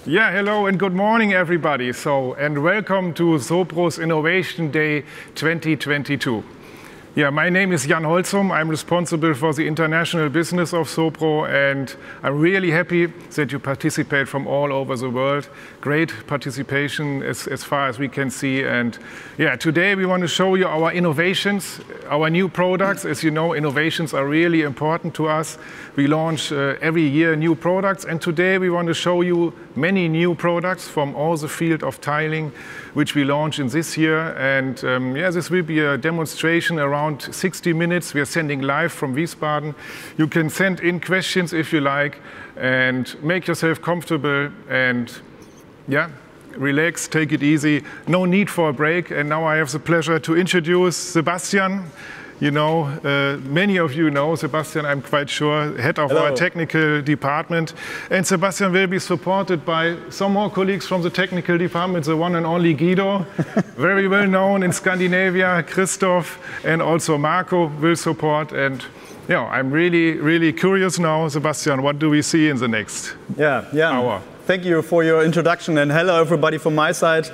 Yeah, hello and good morning, everybody. And welcome to Sopro's Innovation Day 2022. Yeah, my name is Jan Holzum. I'm responsible for the international business of Sopro, and I'm really happy that you participate from all over the world. Great participation as far as we can see. And yeah, today we want to show you our innovations, our new products. As you know, innovations are really important to us. We launch every year new products, and today we want to show you many new products from all the field of tiling, which we launch in this year. And yeah, this will be a demonstration around 60 minutes. We are sending live from Wiesbaden. You can send in questions if you like, and make yourself comfortable and yeah, relax, take it easy. No need for a break. And now I have the pleasure to introduce Sebastian. You know, many of you know Sebastian, I'm quite sure, head of our technical department. And Sebastian will be supported by some more colleagues from the technical department, the one and only Guido, very well known in Scandinavia, Christoph, and also Marco will support. And you know, I'm really curious now, Sebastian, what do we see in the next hour? Thank you for your introduction, and hello everybody from my side.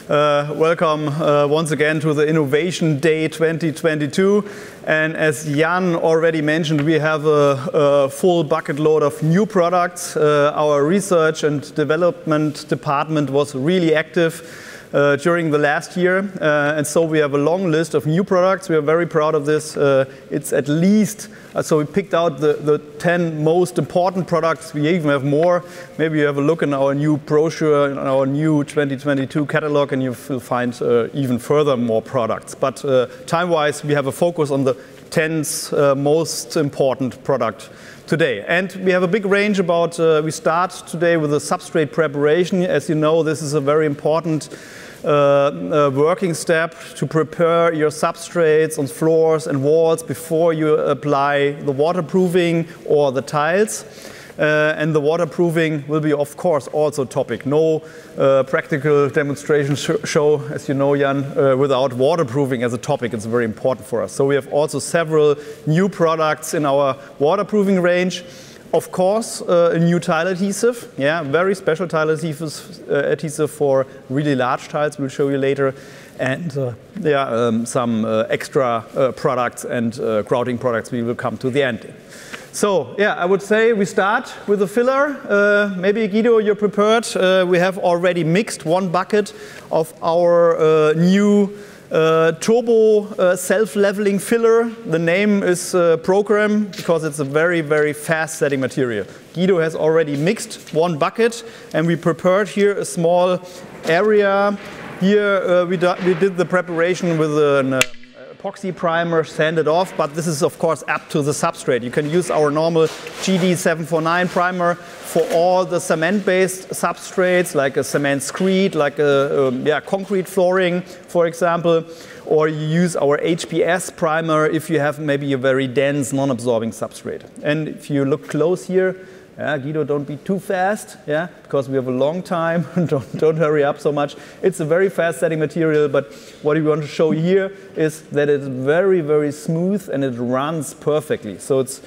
Welcome once again to the Innovation Day 2022. And as Jan already mentioned, we have a full bucket load of new products. Our research and development department was really active during the last year. And so we have a long list of new products. We are very proud of this. It's at least, so we picked out the 10 most important products. We even have more. Maybe you have a look in our new brochure, in our new 2022 catalog, and you will find even further more products. But time-wise, we have a focus on the 10th most important product today. And we have a big range about, we start today with the substrate preparation. As you know, this is a very important working step to prepare your substrates on floors and walls before you apply the waterproofing or the tiles. And the waterproofing will be, of course, also a topic. No practical demonstration show, as you know, Jan, without waterproofing as a topic. It's very important for us. So we have also several new products in our waterproofing range. Of course, a new tile adhesive, very special tile adhesive for really large tiles, we'll show you later. And some extra products and grouting products we will come to the end. So, yeah, I would say we start with a filler. Maybe, Guido, you're prepared. We have already mixed one bucket of our new turbo self-leveling filler. The name is Program because it's a very fast setting material. Guido has already mixed one bucket, and we prepared here a small area. Here we did the preparation with an epoxy primer, sanded off, but this is of course up to the substrate. You can use our normal GD749 primer for all the cement-based substrates, like a cement screed, like a concrete flooring, for example, or you use our HPS primer if you have maybe a very dense, non-absorbing substrate. And if you look close here, Guido, don't be too fast, because we have a long time. don't hurry up so much. It's a very fast-setting material, but what we want to show here is that it's very smooth and it runs perfectly. So it's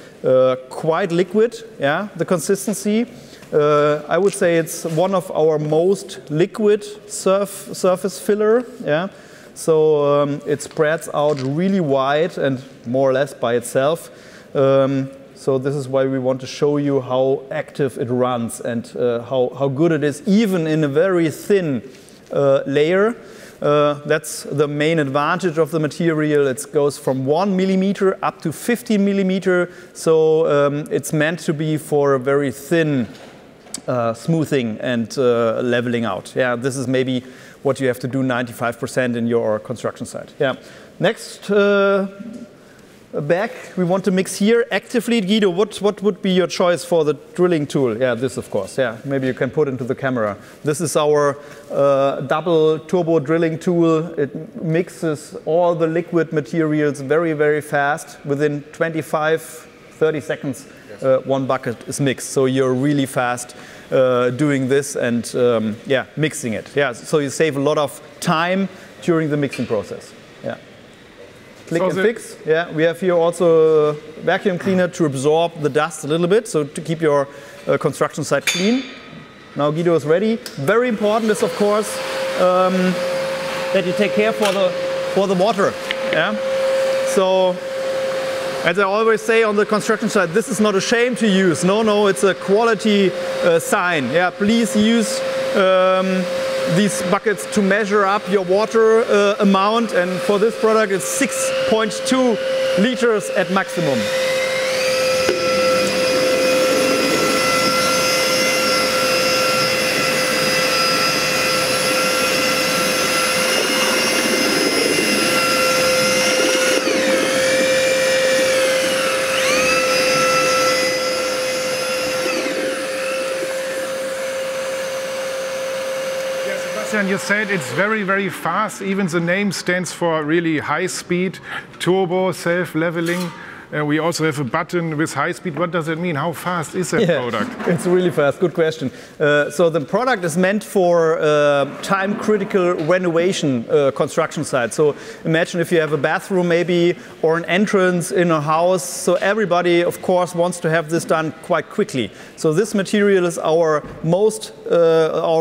quite liquid, the consistency. I would say it's one of our most liquid surface filler, So it spreads out really wide and more or less by itself. So this is why we want to show you how active it runs and how good it is, even in a very thin layer. That's the main advantage of the material. It goes from 1 millimeter up to 15 millimeter. So it's meant to be for a very thin smoothing and leveling out. This is maybe what you have to do 95% in your construction site. Next bag we want to mix here actively. Guido, what would be your choice for the drilling tool? This of course. Maybe you can put into the camera. This is our double turbo drilling tool. It mixes all the liquid materials very fast. Within 25-30 seconds, one bucket is mixed. So you're really fast doing this and mixing it. So you save a lot of time during the mixing process. Click and fix. We have here also a vacuum cleaner to absorb the dust a little bit, so to keep your construction site clean. Now Guido is ready. Very important is, of course, that you take care for the water. Yeah? So, as I always say on the construction site, this is not a shame to use. No, it's a quality sign. Yeah, please use these buckets to measure up your water amount, and for this product it's 6.2 liters at maximum. And you said it's very, very fast. Even the name stands for really high speed, turbo, self-leveling. We also have a button with high speed. What does it mean? How fast is that product? It's really fast. Good question. So the product is meant for time-critical renovation construction sites. So imagine if you have a bathroom maybe or an entrance in a house. So everybody, of course, wants to have this done quite quickly. So this material is our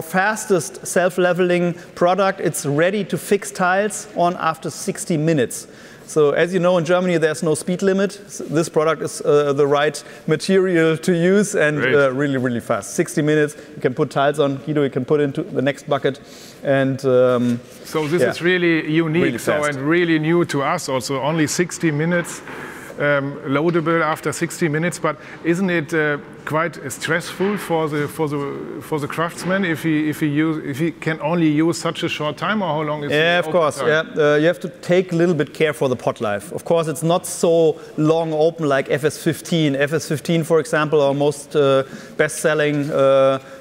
fastest self-leveling product. It's ready to fix tiles on after 60 minutes. So as you know, in Germany there's no speed limit. This product is the right material to use, and really, really fast. 60 minutes, you can put tiles on. Guido, you can put into the next bucket. And so this is really unique, really and really new to us also. Only 60 minutes, loadable after 60 minutes. But isn't it quite stressful for the craftsman if he can only use such a short time, or how long is it? Yeah, of course. Yeah, you have to take a little bit care for the pot life. Of course, it's not so long open like FS15. FS15, for example, our most best-selling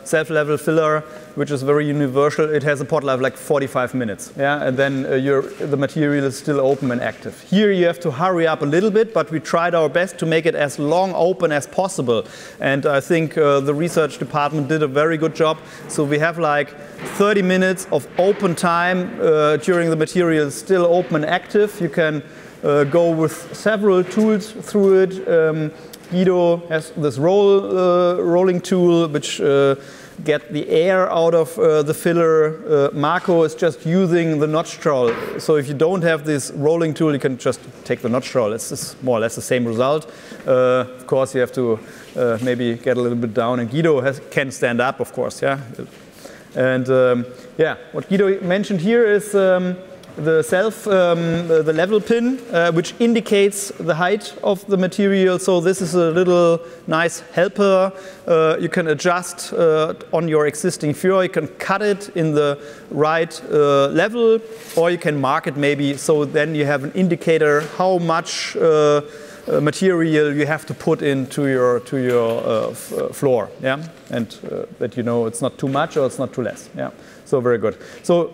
self-level filler, which is very universal. It has a pot life like 45 minutes. Yeah, and then the material is still open and active. Here you have to hurry up a little bit, but we tried our best to make it as long open as possible. And I think the research department did a very good job. So we have like 30 minutes of open time during the material is still open and active. You can go with several tools through it. Guido has this rolling tool which get the air out of the filler. Marco is just using the notch trowel. So if you don't have this rolling tool, you can just take the notch trowel. It's more or less the same result. Of course, you have to maybe get a little bit down, and Guido can stand up, of course. Yeah, and what Guido mentioned here is the level pin, which indicates the height of the material. So this is a little nice helper. You can adjust on your existing floor. You can cut it in the right level, or you can mark it maybe. So then you have an indicator how much material you have to put into your floor. Yeah, and that you know it's not too much or it's not too less. Yeah, so very good. So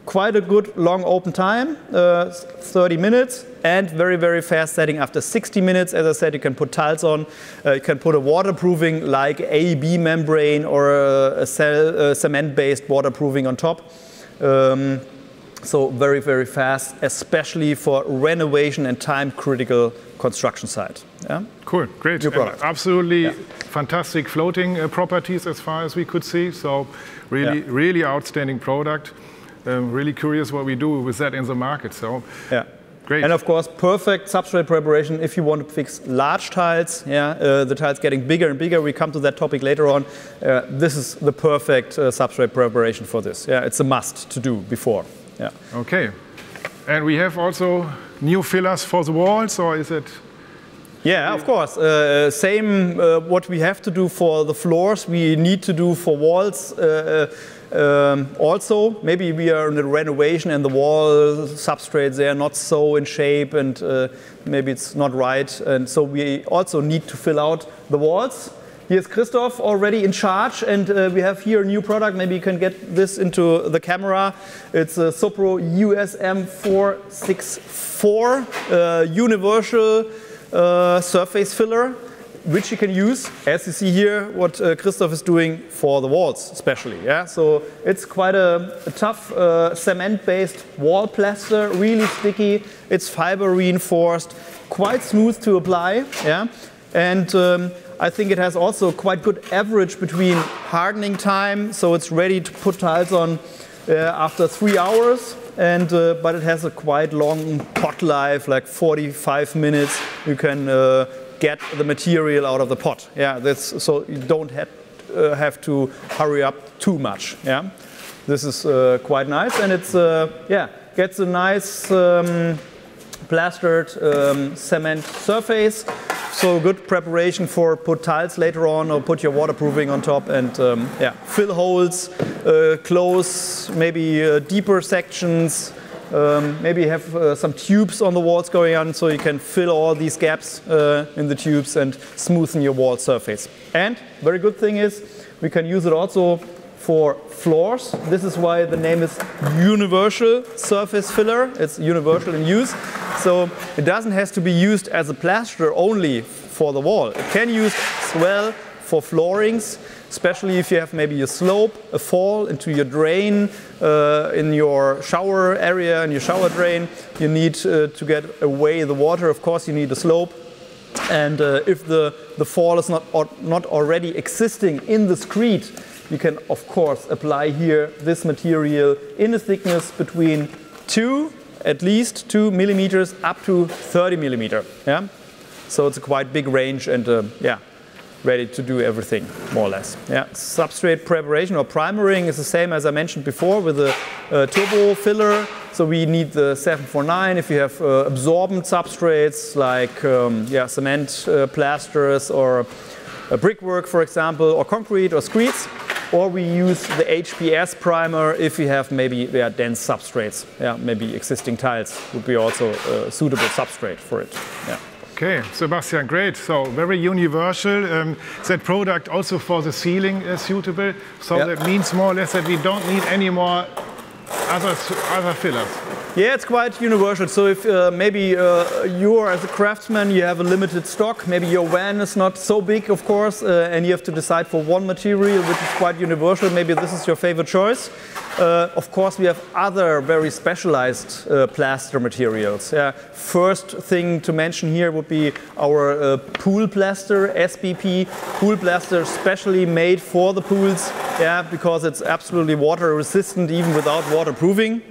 quite a good long open time, 30 minutes, and very, very fast setting after 60 minutes. As I said, you can put tiles on. You can put a waterproofing like AB membrane or a cement-based waterproofing on top. So very, very fast, especially for renovation and time-critical construction site. Yeah? Cool, great. New product. Absolutely fantastic floating properties as far as we could see. So really, really outstanding product. Really curious what we do with that in the market. So great. And of course, perfect substrate preparation if you want to fix large tiles. The tiles getting bigger and bigger. We come to that topic later on. This is the perfect substrate preparation for this. Yeah, it's a must to do before. Yeah. Okay. And we have also new fillers for the walls, or is it? Yeah, of course. Same what we have to do for the floors, we need to do for walls. Also, maybe we are in a renovation and the wall substrates, they are not so in shape, and maybe it's not right. And so we also need to fill out the walls. Here's Christoph already in charge, and we have here a new product. Maybe you can get this into the camera. It's a Sopro USM 464 universal surface filler, which you can use, as you see here, what Christoph is doing for the walls especially. Yeah? So it's quite a tough cement-based wall plaster, really sticky. It's fiber reinforced, quite smooth to apply. Yeah? And I think it has also quite good average between hardening time, so it's ready to put tiles on after 3 hours, and but it has a quite long pot life, like 45 minutes. You can get the material out of the pot. Yeah, that's, so you don't have to hurry up too much. Yeah, this is quite nice, and it's yeah, gets a nice plastered cement surface. So good preparation for put tiles later on, or put your waterproofing on top, and yeah, fill holes, close maybe deeper sections. Maybe have some tubes on the walls going on, so you can fill all these gaps in the tubes and smoothen your wall surface. And very good thing is we can use it also for floors. This is why the name is universal surface filler. It's universal in use. So it doesn't have to be used as a plaster only for the wall. It can use as well for floorings, especially if you have maybe a slope, a fall into your drain, in your shower area, in your shower drain. You need to get away the water. Of course, you need a slope. And if the fall is not already existing in the screed, you can of course apply here this material in a thickness between at least 2 millimeters up to 30 millimeter. Yeah, so it's a quite big range, and yeah, ready to do everything more or less. Yeah, substrate preparation or primering is the same as I mentioned before with the turbo filler. So we need the 749 if you have absorbent substrates like yeah, cement plasters or brickwork, for example, or concrete or screeds. Or we use the HPS primer if you have maybe dense substrates. Yeah, maybe existing tiles would be also a suitable substrate for it. Yeah. Okay, Sebastian, great. So very universal. That product also for the ceiling is suitable. So Yep. that means more or less that we don't need any more other fillers. Yeah, it's quite universal. So if maybe you are as a craftsman, you have a limited stock, maybe your van is not so big, of course, and you have to decide for one material, which is quite universal. Maybe this is your favorite choice. Of course, we have other very specialized plaster materials. Yeah. First thing to mention here would be our pool plaster, SBP, pool plaster specially made for the pools, yeah, because it's absolutely water resistant even without waterproofing.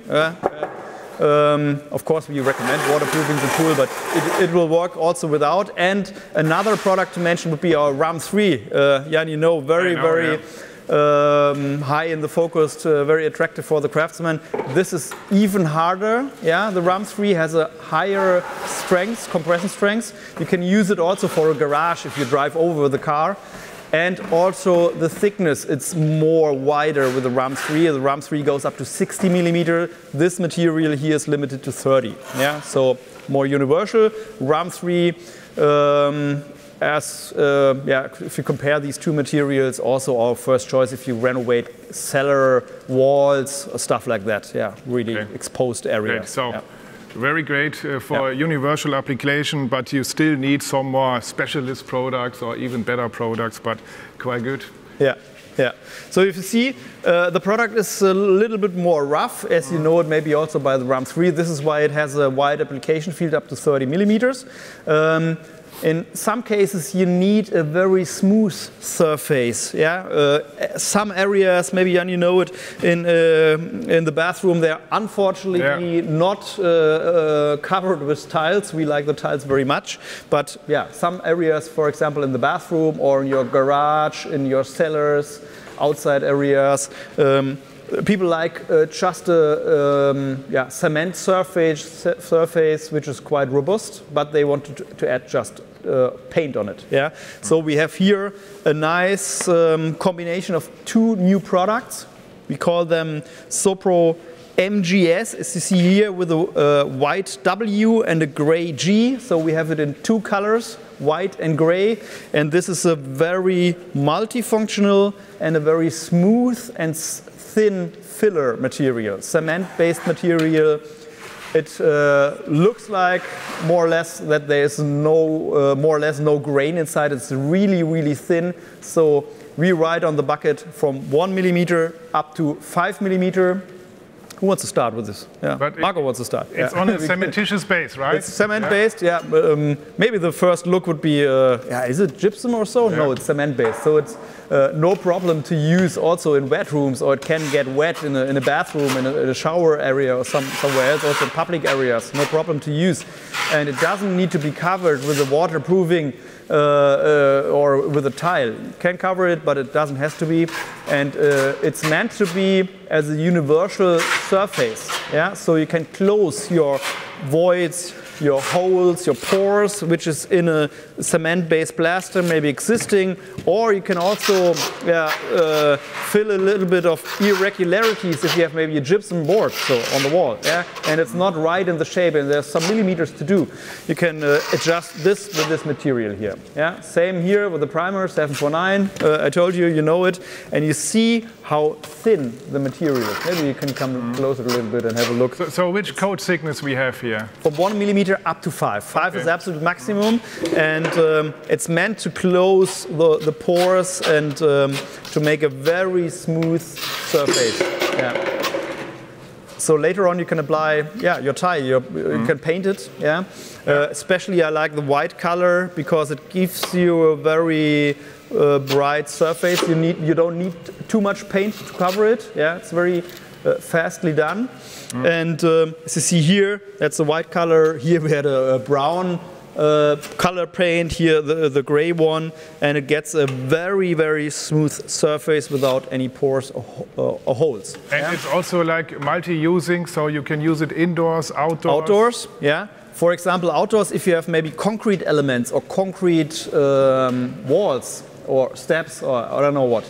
Of course, we recommend waterproofing the pool, but it will work also without. And another product to mention would be our RAM 3. Jan, you know, very high in the focus, very attractive for the craftsman. This is even harder. Yeah, the RAM 3 has a higher strength, compression strength. You can use it also for a garage if you drive over the car. And also the thickness, it's more wider with the RAM 3. The RAM 3 goes up to 60 millimeter. This material here is limited to 30. Yeah, so more universal. RAM 3, yeah, if you compare these two materials, also our first choice if you renovate cellar walls or stuff like that. Yeah, really exposed areas. Great. So. Yeah. Very great for universal application, but you still need some more specialist products or even better products, but quite good. Yeah, yeah. So if you see, the product is a little bit more rough, as you know it maybe also by the RAM 3. This is why it has a wide application field up to 30 millimeters. In some cases, you need a very smooth surface. Yeah, some areas, maybe Jan, you know it, in the bathroom, they're unfortunately not covered with tiles. We like the tiles very much, but yeah, some areas, for example, in the bathroom or in your garage, in your cellars, outside areas. People like just a cement surface which is quite robust, but they want to add just paint on it. Yeah. So we have here a nice combination of two new products. We call them Sopro MGS, as you see here, with a white W and a gray G. So we have it in two colors, white and gray. And this is a very multifunctional and a very smooth and thin filler material, cement-based material. It looks like more or less that there is more or less no grain inside. It's really, really thin. So we write on the bucket from 1 millimeter up to 5 millimeter Who wants to start with this? Yeah, but Marco wants to start. It's on a cementitious base, right? It's cement-based, yeah. Maybe the first look would be, is it gypsum or so? Yeah. No, it's cement-based. So it's no problem to use also in wet rooms, or it can get wet in a bathroom, in a shower area, or somewhere else, also in public areas. No problem to use. And it doesn't need to be covered with a waterproofing or with a tile. You can cover it, but it doesn't have to be. And it's meant to be as a universal surface. Yeah? So you can close your voids, your holes, your pores, which is in a cement-based plaster, maybe existing, or you can also fill a little bit of irregularities if you have maybe a gypsum board on the wall, and it's not right in the shape, and there's some millimeters to do. You can adjust this with this material here. Yeah, same here with the primer 749. I told you, you know it, and you see how thin the material is. Maybe you can come closer a little bit and have a look. So which coat thickness we have here? From 1 millimeter up to 5. 5 is absolute maximum, and it's meant to close the pores and to make a very smooth surface. Yeah. So later on you can apply your tile, you can paint it. Yeah. Especially I like the white color because it gives you a very bright surface. You don't need too much paint to cover it. Yeah, it's very fastly done. And as you see here, that's the white color. Here we had a brown color paint, here the gray one, and it gets a very, very smooth surface without any pores or holes. And it's also like multi-using, so you can use it indoors, outdoors. Outdoors, yeah. For example, outdoors, if you have maybe concrete elements or concrete walls or steps or I don't know what,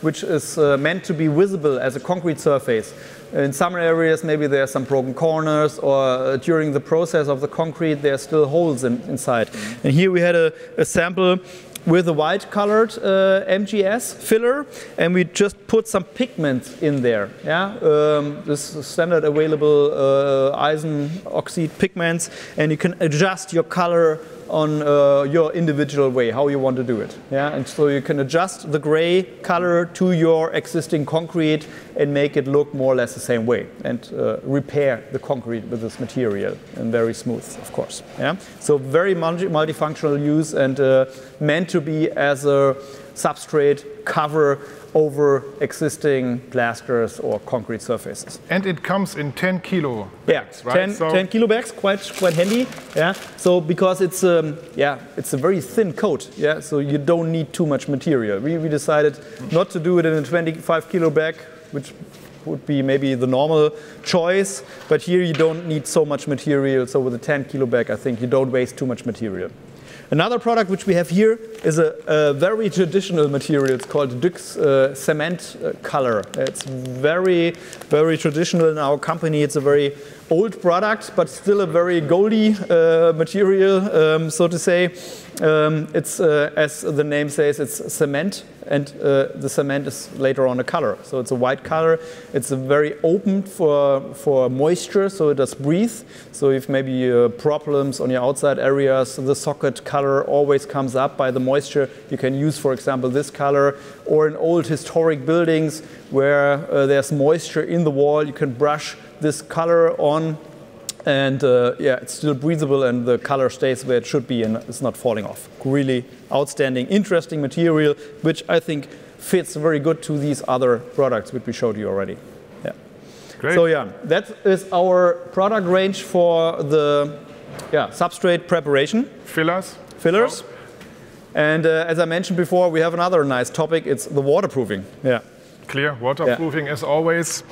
which is meant to be visible as a concrete surface. In some areas, maybe there are some broken corners, or during the process of the concrete, there are still holes inside. And here we had a sample with a white-colored MGS filler, and we just put some pigments in there. Yeah, this is standard available Eisen oxide pigments, and you can adjust your color on your individual way, how you want to do it. Yeah, and so you can adjust the gray color to your existing concrete and make it look more or less the same way, and repair the concrete with this material, and very smooth, of course. Yeah, so very multifunctional use, and meant to be as a substrate cover over existing plasters or concrete surfaces. And it comes in 10 kilo bags, right? 10 kilo bags, quite handy. Yeah. So because it's it's a very thin coat. Yeah. So you don't need too much material. We decided not to do it in a 25 kilo bag, which would be maybe the normal choice. But here you don't need so much material. So with a 10 kilo bag, I think you don't waste too much material. Another product which we have here is a very traditional material. It's called Dix Cement Color. It's very, very traditional in our company. It's a very old product, but still a very goldy material, so to say. It's, as the name says, it's cement, and the cement is later on a color. So it's a white color. It's very open for moisture, so it does breathe. So if maybe problems on your outside areas, the socket color always comes up by the moisture. You can use, for example, this color, or in old historic buildings where there's moisture in the wall, you can brush this color on, and it's still breathable, and the color stays where it should be and it's not falling off. Really outstanding, interesting material, which I think fits very good to these other products which we showed you already. Yeah. Great. So that is our product range for the substrate preparation. Fillers. Oh. And as I mentioned before, we have another nice topic. It's the waterproofing. Yeah. Clear. Waterproofing as always.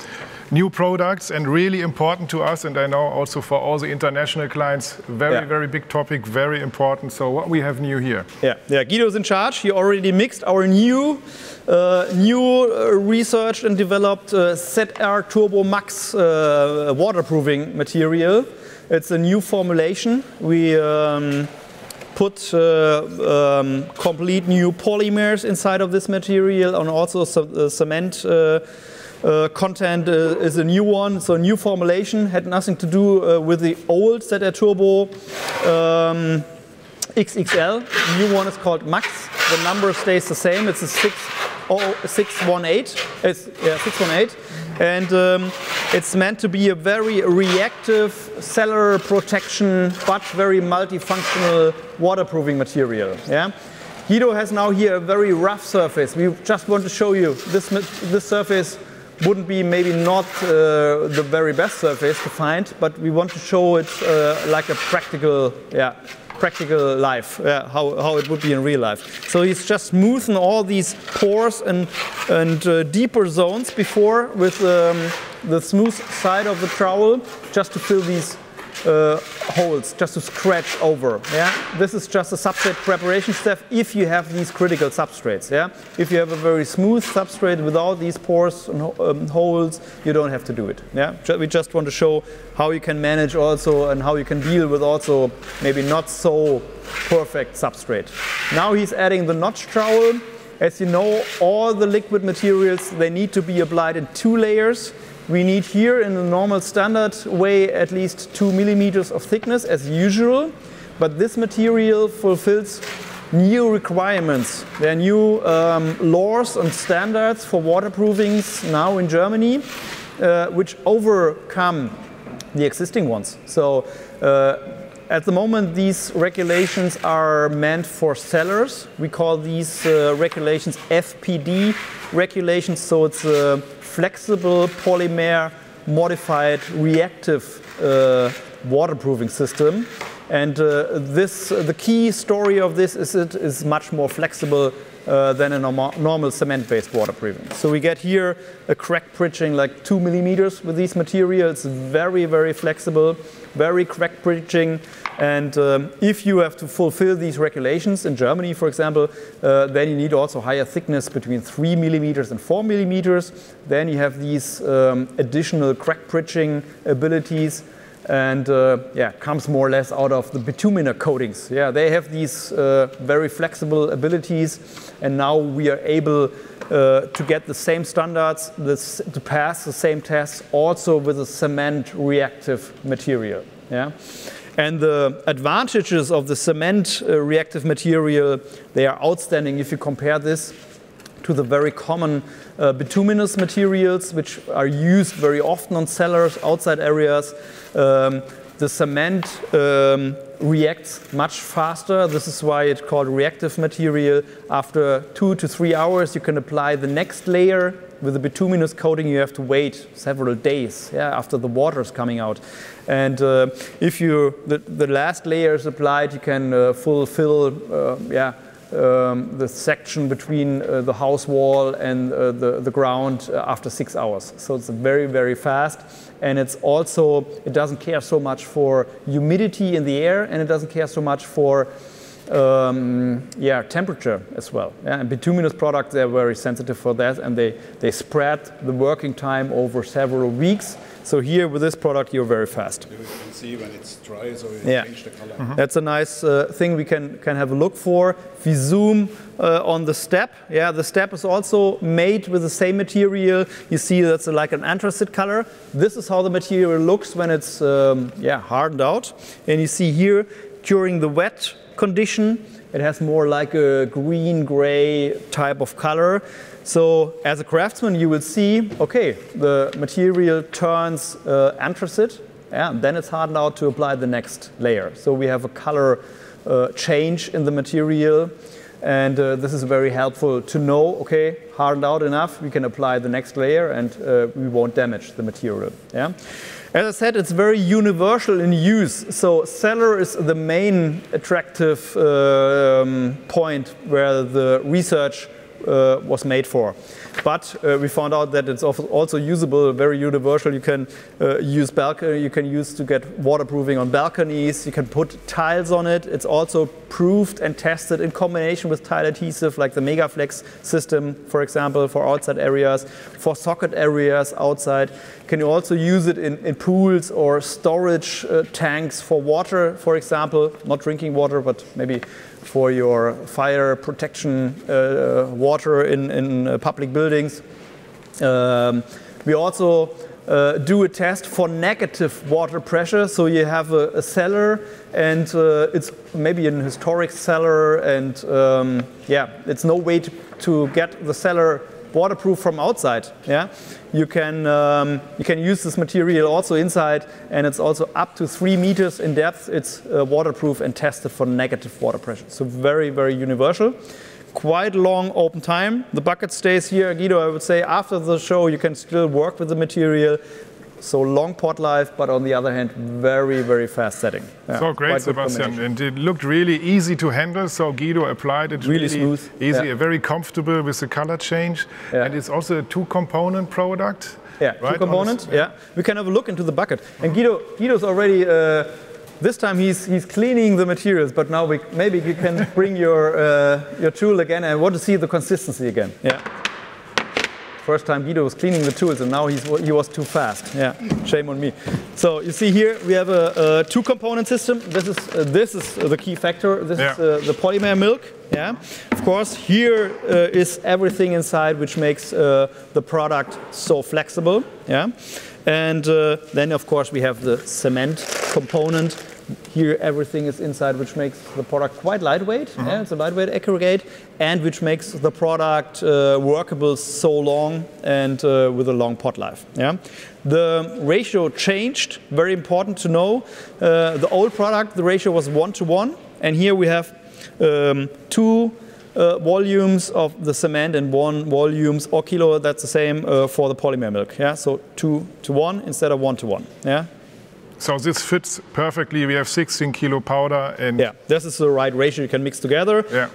New products, and really important to us, and I know also for all the international clients, very big topic, very important. So what we have new here? Guido's in charge. He already mixed our new researched and developed ZR Turbo Max waterproofing material. It's a new formulation. We put complete new polymers inside of this material, and also cement content is a new one, so new formulation. Had nothing to do with the old ZR Turbo XXL. The new one is called Max. The number stays the same. It's a 618. It's 618. And It's meant to be a very reactive cellular protection, but very multifunctional waterproofing material. Yeah? Guido has now here a very rough surface. We just want to show you this surface wouldn't be maybe not the very best surface to find, but we want to show it like a practical life, how it would be in real life. So he's just smoothing all these pores and deeper zones before with the smooth side of the trowel, just to fill these holes, just to scratch over. Yeah, this is just a substrate preparation step if you have these critical substrates. Yeah, if you have a very smooth substrate without these pores and holes, you don't have to do it. Yeah, we just want to show how you can manage also and how you can deal with also maybe not so perfect substrate. Now he's adding the notch trowel. As you know, all the liquid materials, they need to be applied in 2 layers. We need here in the normal standard way at least 2 millimeters of thickness as usual, but this material fulfills new requirements. There are new laws and standards for waterproofings now in Germany, which overcome the existing ones. So at the moment these regulations are meant for cellars. We call these regulations Fpd Regulations, so it's flexible polymer modified reactive waterproofing system. And the key story of this is it is much more flexible than a normal cement-based waterproofing. So we get here a crack bridging like 2 millimeters with these materials, very, very flexible, very crack bridging. And if you have to fulfill these regulations in Germany, for example, then you need also higher thickness between 3 millimeters and 4 millimeters. Then you have these additional crack bridging abilities. And comes more or less out of the bituminous coatings. Yeah, they have these very flexible abilities, and now we are able to get the same standards, to pass the same tests, also with a cement reactive material. Yeah, and the advantages of the cement reactive material, they are outstanding if you compare this to the very common bituminous materials, which are used very often on cellars, outside areas. The cement reacts much faster. This is why it's called reactive material. After 2 to 3 hours, you can apply the next layer. With the bituminous coating, you have to wait several days after the water is coming out. And if the last layer is applied, you can fulfill the section between the house wall and the ground after 6 hours. So it's very, very fast. And it's also, it doesn't care so much for humidity in the air, and it doesn't care so much for temperature as well. Yeah? And bituminous products, they're very sensitive for that, and they spread the working time over several weeks. So here with this product, you're very fast. You can see when it's dry, so you change the color. Mm-hmm. That's a nice thing we can have a look for. If we zoom on the step, the step is also made with the same material. You see that's like an anthracite color. This is how the material looks when it's hardened out. And you see here, during the wet condition, it has more like a green-gray type of color. So as a craftsman, you will see, okay, the material turns anthracite, then it's hardened out to apply the next layer. So we have a color change in the material, and this is very helpful to know, okay, hardened out enough, we can apply the next layer, and we won't damage the material. Yeah? As I said, it's very universal in use. So cellar is the main attractive point where the research was made for. But we found out that it's also usable, very universal. You can use balcony, you can use to get waterproofing on balconies. You can put tiles on it. It's also proved and tested in combination with tile adhesive, like the Megaflex system, for example, for outside areas, for socket areas outside. Can you also use it in pools or storage tanks for water, for example, not drinking water, but maybe for your fire protection water in public buildings. We also do a test for negative water pressure. So you have a cellar, and it's maybe an historic cellar, and it's no way to get the cellar waterproof from outside. Yeah, you can use this material also inside, and it's also up to 3 meters in depth. It's waterproof and tested for negative water pressure. So very, very universal. Quite long open time. The bucket stays here, Guido. I would say after the show you can still work with the material. So long pot life, but on the other hand, very, very fast setting. Yeah, so great, Sebastian. And it looked really easy to handle. So Guido applied it really smooth, easy, very comfortable with the color change. Yeah. And it's also a 2-component product. Yeah, right? 2 components. Yeah. We can have a look into the bucket. And Guido's already. This time he's cleaning the materials, but now maybe you can bring your tool again. I want to see the consistency again. Yeah. First time Guido was cleaning the tools, and now he was too fast. Yeah, shame on me. So you see here we have a 2-component system. This is the key factor. This is the polymer milk. Yeah, of course here is everything inside which makes the product so flexible. Yeah, and then of course we have the cement component. Here everything is inside, which makes the product quite lightweight. Yeah, it's a lightweight aggregate, and which makes the product workable so long and with a long pot life. Yeah, the ratio changed. Very important to know. The old product, the ratio was 1:1, and here we have 2 volumes of the cement and 1 volumes or kilo. That's the same for the polymer milk. Yeah, so 2:1 instead of 1:1. Yeah. So this fits perfectly. We have 16 kilo powder, and yeah, this is the right ratio you can mix together. Yeah.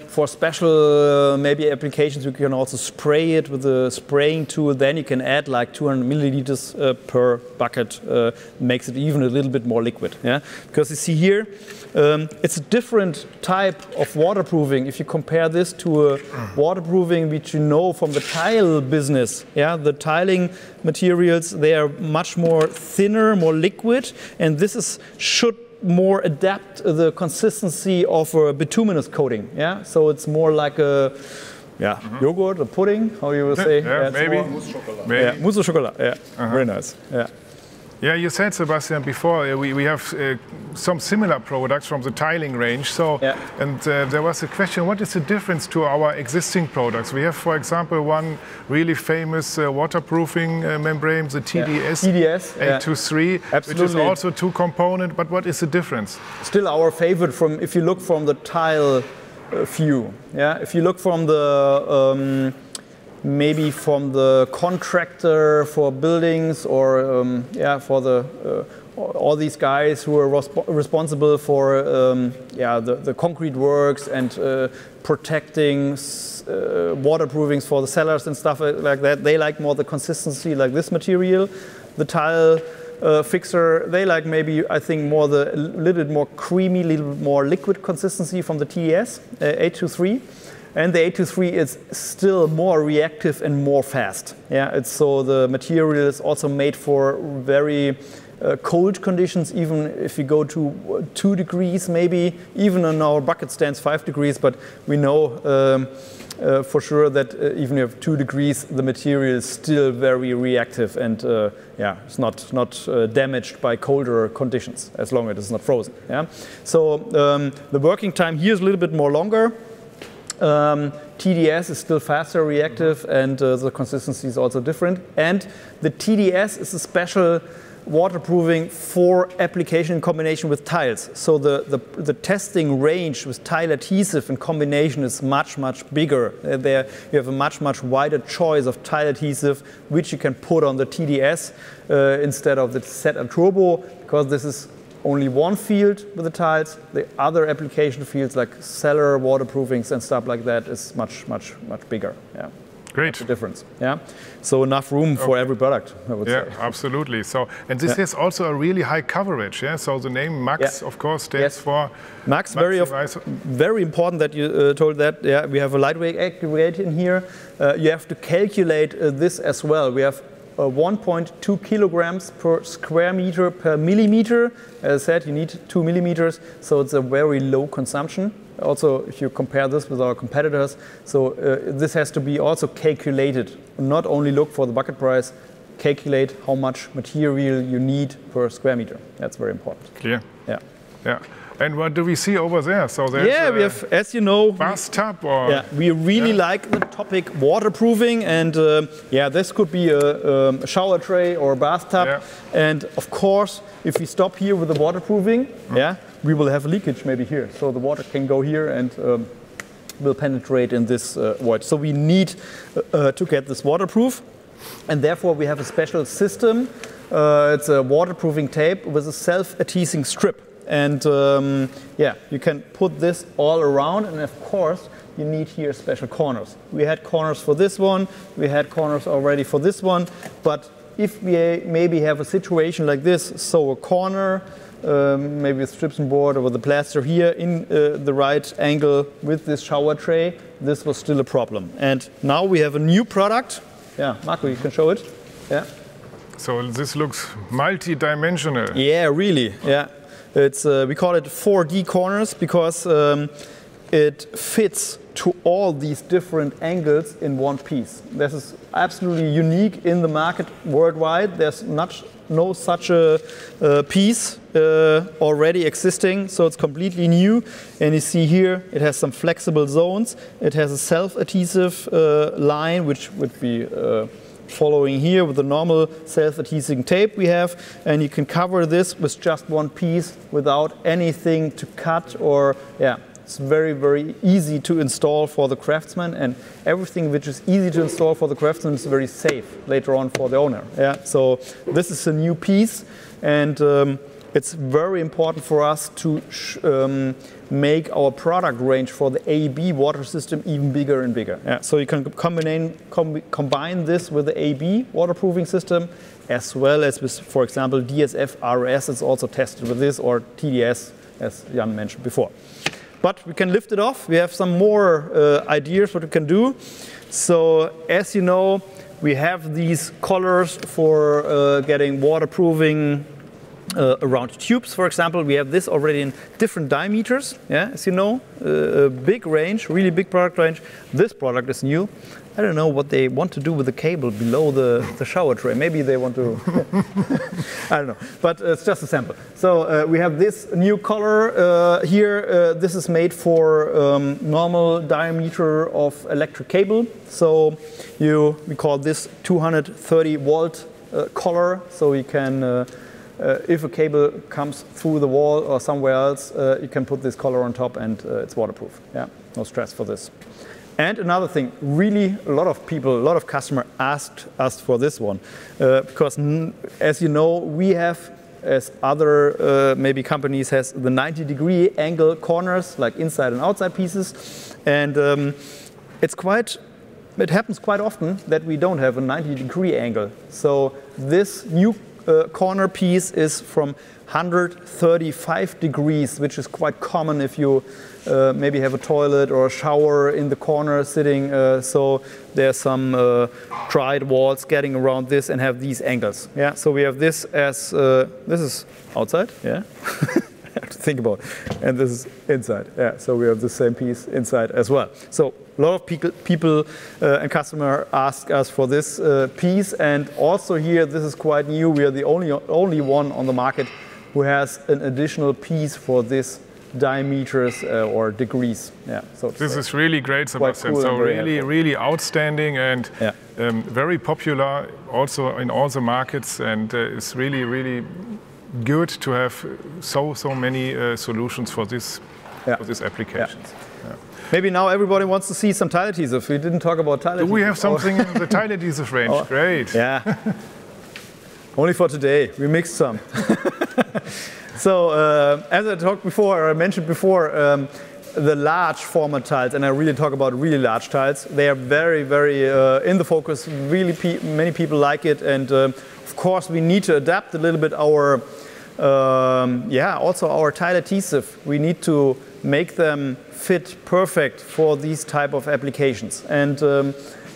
For special maybe applications, you can also spray it with a spraying tool. Then you can add like 200 milliliters per bucket. Makes it even a little bit more liquid. Yeah, because you see here, it's a different type of waterproofing. If you compare this to a waterproofing which you know from the tile business, yeah, the tiling materials, they are much more thinner, more liquid, and this should more adapt the consistency of a bituminous coating. Yeah, so it's more like a yogurt, a pudding, how you will say? Yeah, maybe. Mousse au chocolat. Yeah, very nice. Yeah. Yeah, you said, Sebastian, before we have some similar products from the tiling range. So, and there was a question: what is the difference to our existing products? We have, for example, one really famous waterproofing membrane, the TDS 823, which is also 2-component. But what is the difference? Still our favorite if you look from the tile view. Yeah, if you look from the maybe from the contractor for buildings, or for the all these guys who are responsible for the concrete works and protecting waterproofings for the cellars and stuff like that. They like more the consistency like this material. The tile fixer, they like maybe, I think, more the little bit more creamy, little bit more liquid consistency from the TES 823. And the 823 is still more reactive and more fast. Yeah, so the material is also made for very cold conditions, even if you go to 2 degrees maybe, even on our bucket stands 5 degrees, but we know for sure that even if 2 degrees, the material is still very reactive and it's not damaged by colder conditions as long as it's not frozen. Yeah, so the working time here is a little bit more longer. TDS is still faster reactive, and the consistency is also different. And the TDS is a special waterproofing for application in combination with tiles. So the testing range with tile adhesive in combination is much bigger. There you have a much wider choice of tile adhesive which you can put on the TDS instead of the set and turbo, because this is only one field with the tiles. The other application fields like cellar waterproofings and stuff like that is much bigger. Yeah. Great. That's the difference. Yeah. So enough room for every product, I would say. Yeah, absolutely. So, and this has also a really high coverage. Yeah. So the name Max, of course, stands for Max. Very important that you told that. Yeah. We have a lightweight aggregate in here. You have to calculate this as well. We have 1.2 kilograms per square meter per millimeter. As I said, you need 2 millimeters, so it's a very low consumption. Also, if you compare this with our competitors, so this has to be also calculated. Not only look for the bucket price, calculate how much material you need per square meter. That's very important. Clear. Yeah. Yeah. And what do we see over there? So there's we have, as you know, bathtub or we really like the topic waterproofing, and this could be a shower tray or a bathtub. Yeah. And of course, if we stop here with the waterproofing, we will have leakage maybe here, so the water can go here and will penetrate in this void. So we need to get this waterproof, and therefore we have a special system. It's a waterproofing tape with a self-adhesing strip. And you can put this all around, and of course you need here special corners. We had corners for this one, we had corners already for this one, but if we maybe have a situation like this, so a corner, maybe with gypsum board or with the plaster here in the right angle with this shower tray, this was still a problem. And now we have a new product. Yeah, Marco, you can show it. Yeah. So this looks multi-dimensional. Yeah, really. Yeah. It's, we call it 4D corners because it fits to all these different angles in one piece. This is absolutely unique in the market worldwide. There's no such a piece already existing, so it's completely new. And you see here, it has some flexible zones. It has a self-adhesive line, which would be following here with the normal self-adhesing tape we have, and you can cover this with just one piece without anything to cut, or it's very, very easy to install for the craftsman, and everything which is easy to install for the craftsman is very safe later on for the owner. So this is a new piece, and it's very important for us to make our product range for the AB water system even bigger and bigger. So you can combine this with the AB waterproofing system, as well as with, for example, DSF RS is also tested with this, or TDS, as Jan mentioned before. But we can lift it off. We have some more ideas what we can do. So as you know, we have these collars for getting waterproofing around tubes, for example. We have this already in different diameters, as you know, a big range, really big product range. This product is new. I don't know what they want to do with the cable below the shower tray. Maybe they want to, I don't know, but it's just a sample. So we have this new color here. This is made for normal diameter of electric cable. So we call this 230 volt color, so you can if a cable comes through the wall or somewhere else, you can put this collar on top, and it's waterproof. No stress for this. And another thing, really a lot of customers asked us for this one, because as you know, we have, as other maybe companies, has the 90-degree angle corners, like inside and outside pieces, and it happens quite often that we don't have a 90-degree angle. So this new corner piece is from 135 degrees, which is quite common if you maybe have a toilet or a shower in the corner sitting. So there's some dried walls getting around this and have these angles. So we have this as this is outside. I have to think about it. And this is inside. So we have the same piece inside as well. So a lot of people and customers ask us for this piece, and also here this is quite new. We are the only one on the market who has an additional piece for this diameters or degrees. So this is really great, Sebastian. Cool, so really outstanding and very popular also in all the markets, and it's really good to have so many solutions for this applications. Maybe now everybody wants to see some tile adhesive. We didn't talk about tile adhesive. Do we have something in the tile adhesive range? Great. Only for today. We mixed some. So as I talked before, or I mentioned before, the large format tiles, and I really talk about really large tiles, they are very in the focus. Really many people like it, and of course we need to adapt a little bit our also our tile adhesive. We need to make them fit perfect for these type of applications. And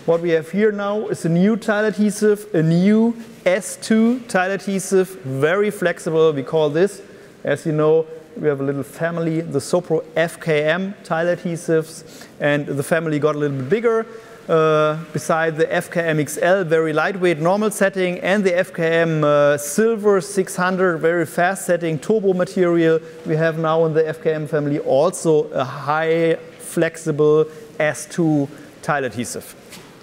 what we have here now is a new tile adhesive, a new S2 tile adhesive, very flexible. We call this, as you know, we have a little family, the Sopro FKM tile adhesives, and the family got a little bit bigger. beside the FKM XL, very lightweight normal setting, and the FKM Silver 600, very fast setting turbo material, we have now in the FKM family also a high flexible S2 tile adhesive.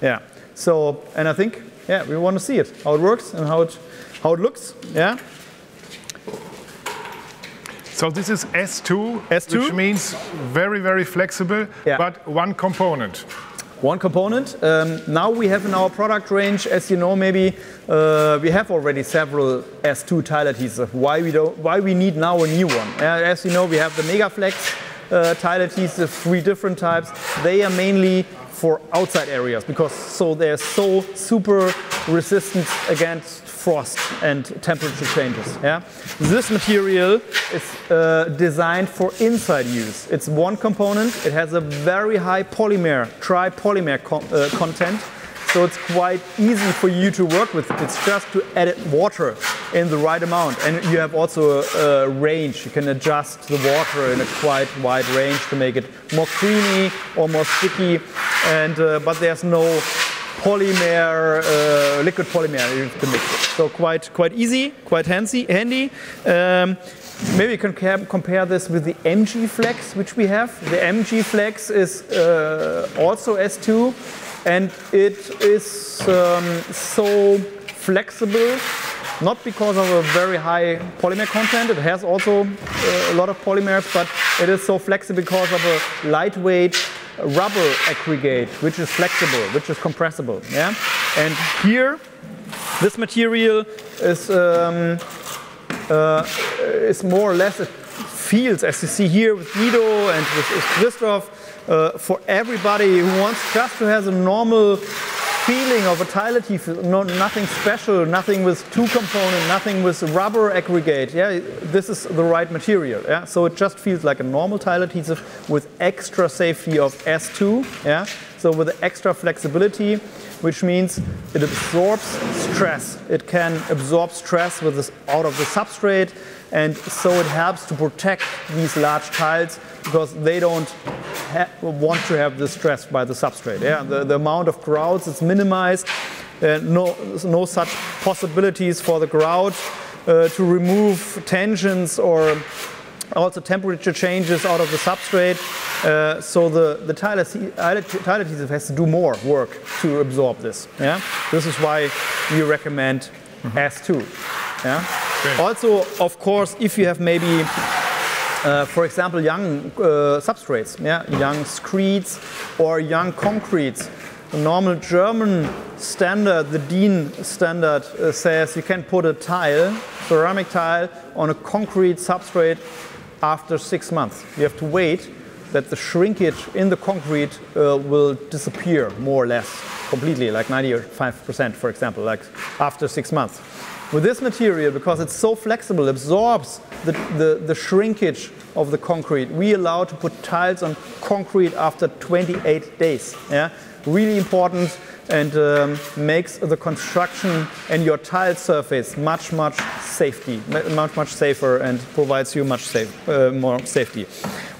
Yeah. So, and I think, yeah, we want to see it, how it works and how it looks. Yeah. So this is S2, S2, which means very, very flexible, yeah, but one component. One component. Now we have in our product range, as you know, maybe we have already several S2 tile adhesive. Why we need now a new one? As you know, we have the Megaflex tile adhesive, 3 different types. They are mainly for outside areas because they're so super resistant against frost and temperature changes. Yeah? This material is designed for inside use. It's one component. It has a very high polymer, tri-polymer content. So it's quite easy for you to work with. It's just to add water in the right amount. And you have also a range. You can adjust the water in a quite wide range to make it more creamy or more sticky. And, but there's no polymer, liquid polymer you have to mix it. So quite easy, quite handy. Maybe you can compare this with the MG Flex, which we have. The MG Flex is also S2, and it is so flexible, not because of a very high polymer content. It has also a lot of polymers, but it is so flexible because of a lightweight rubber aggregate, which is flexible, which is compressible. Yeah? And here, this material is more or less, it feels, as you see here with Guido and with Christoph, for everybody who wants just to have a normal feeling of a tile adhesive, nothing special, nothing with 2 components, nothing with rubber aggregate. Yeah, this is the right material. Yeah, so it just feels like a normal tile adhesive with extra safety of S2. Yeah, so with the extra flexibility, which means it absorbs stress. It can absorb stress with this out of the substrate, and so it helps to protect these large tiles because they don't want to have the stress by the substrate. Yeah, the amount of grouts is minimized. No such possibilities for the grout to remove tensions or also temperature changes out of the substrate. So the tile adhesive has to do more work to absorb this. Yeah, this is why we recommend S2. Yeah. Okay. Also, of course, if you have maybe for example, young substrates, yeah, young screeds or young concretes. The normal German standard, the DIN standard, says you can put a tile, ceramic tile, on a concrete substrate after 6 months. You have to wait that the shrinkage in the concrete will disappear more or less completely, like 95%, for example, like after 6 months. With this material, because it's so flexible, absorbs the shrinkage of the concrete, we allow to put tiles on concrete after 28 days. Yeah? Really important, and makes the construction and your tile surface much safer, and provides you more safety.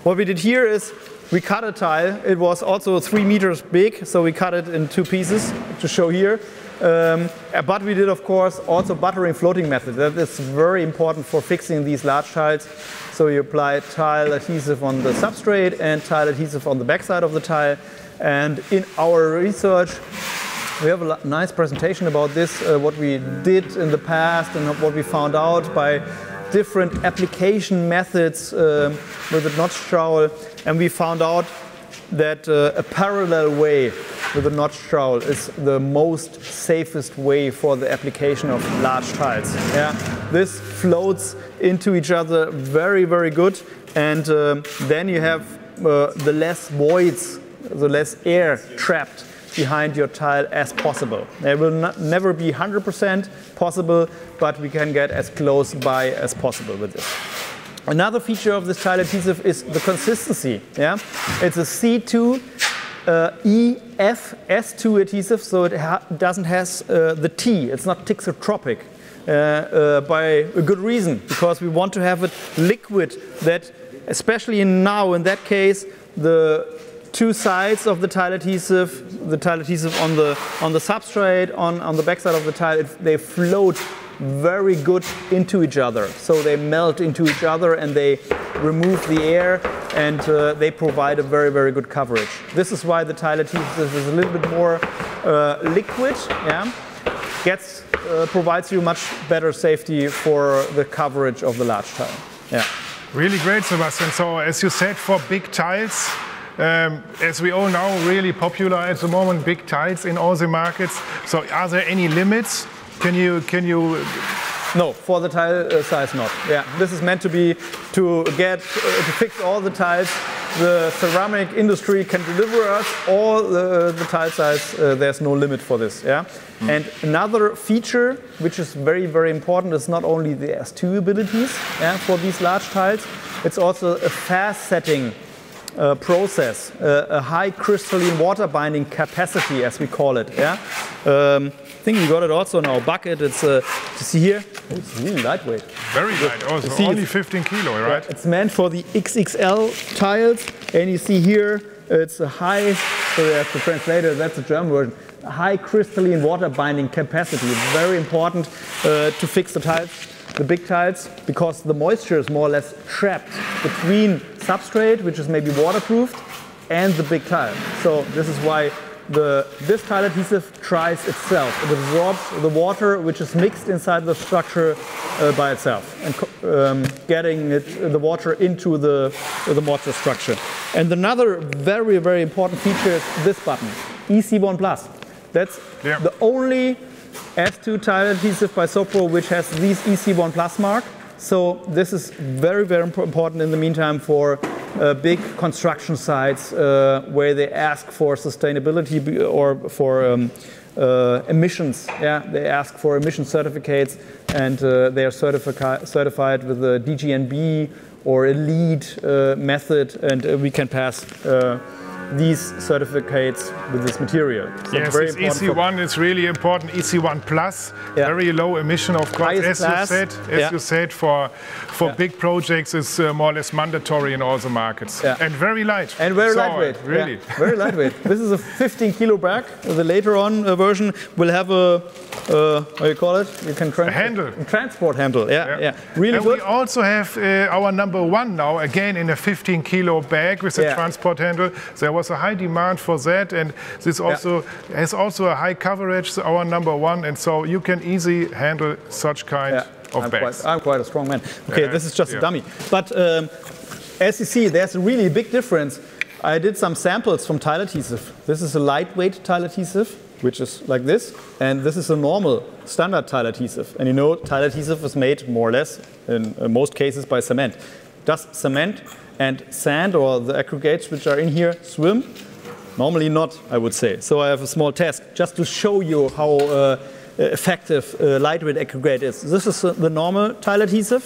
What we did here is we cut a tile. It was also 3 meters big, so we cut it in 2 pieces to show here. But we did, of course, also buttering floating method. That is very important for fixing these large tiles. So you apply tile adhesive on the substrate and tile adhesive on the backside of the tile. And in our research, we have a nice presentation about this, what we did in the past and what we found out by different application methods with the notch trowel. And we found out that a parallel way with the notch trowel is the most safest way for the application of large tiles. Yeah? This floats into each other very, very good, and then you have the less voids, the less air trapped behind your tile as possible. It will never be 100% possible, but we can get as close by as possible with this. Another feature of this tile adhesive is the consistency. Yeah? It's a C2 EFS2 adhesive, so it doesn't has the T. It's not thixotropic by a good reason, because we want to have it liquid that, especially now in that case, the two sides of the tile adhesive on the substrate, on the backside of the tile, they float very good into each other. So they melt into each other and they remove the air, and they provide a very, very good coverage. This is why the tile adhesive is a little bit more liquid. Yeah? Provides you much better safety for the coverage of the large tile. Yeah. Really great, Sebastian. So as you said, for big tiles, as we all know, really popular at the moment, big tiles in all the markets. So are there any limits? Can you? No, for the tile size, not. Yeah, this is meant to be to fix all the tiles. The ceramic industry can deliver us all the tile size. There's no limit for this. Yeah. And another feature, which is very, very important, is not only the S2 abilities for these large tiles. It's also a fast setting process, a high crystalline water binding capacity, as we call it. Yeah. I think we got it also in our bucket. It's you see here, it's really lightweight. Very light, also only 15 kilo, right? Yeah, it's meant for the XXL tiles, and you see here it's a high, so we have to translate it, that's the German version, high crystalline water binding capacity. It's very important to fix the tiles, the big tiles, because the moisture is more or less trapped between substrate, which is maybe waterproofed, and the big tile. So this is why this tile adhesive tries itself. It absorbs the water which is mixed inside the structure by itself, and getting the water into the mortar structure. And another very, very important feature is this button, EC1 Plus. That's the only S2 tile adhesive by Sopro which has these EC1 Plus mark. So this is very, very important in the meantime for big construction sites where they ask for sustainability or for emissions. Yeah, they ask for emission certificates, and they are certified with the DGNB or a LEED method, and we can pass these certificates with this material. So yes, this EC1 is really important. EC1 Plus, very low emission, of course, as you said, for big projects is more or less mandatory in all the markets. Yeah. And very light. And very lightweight. Really. Yeah, very lightweight. This is a 15 kilo bag. The later on version will have a, what do you call it? You can transport handle. Yeah. Really good. We also have our #1 now, again in a 15 kilo bag with a transport handle. There was a high demand for that, and this also has also a high coverage, our #1, and so you can easily handle such kind of bags. I'm quite a strong man. Okay, this is just a dummy. But as you see, there's a really big difference. I did some samples from tile adhesive. This is a lightweight tile adhesive, which is like this, and this is a normal standard tile adhesive. And you know, tile adhesive is made more or less, in most cases, by cement. Does cement and sand or the aggregates which are in here swim? Normally not, I would say. So I have a small test just to show you how effective lightweight aggregate is. This is the normal tile adhesive.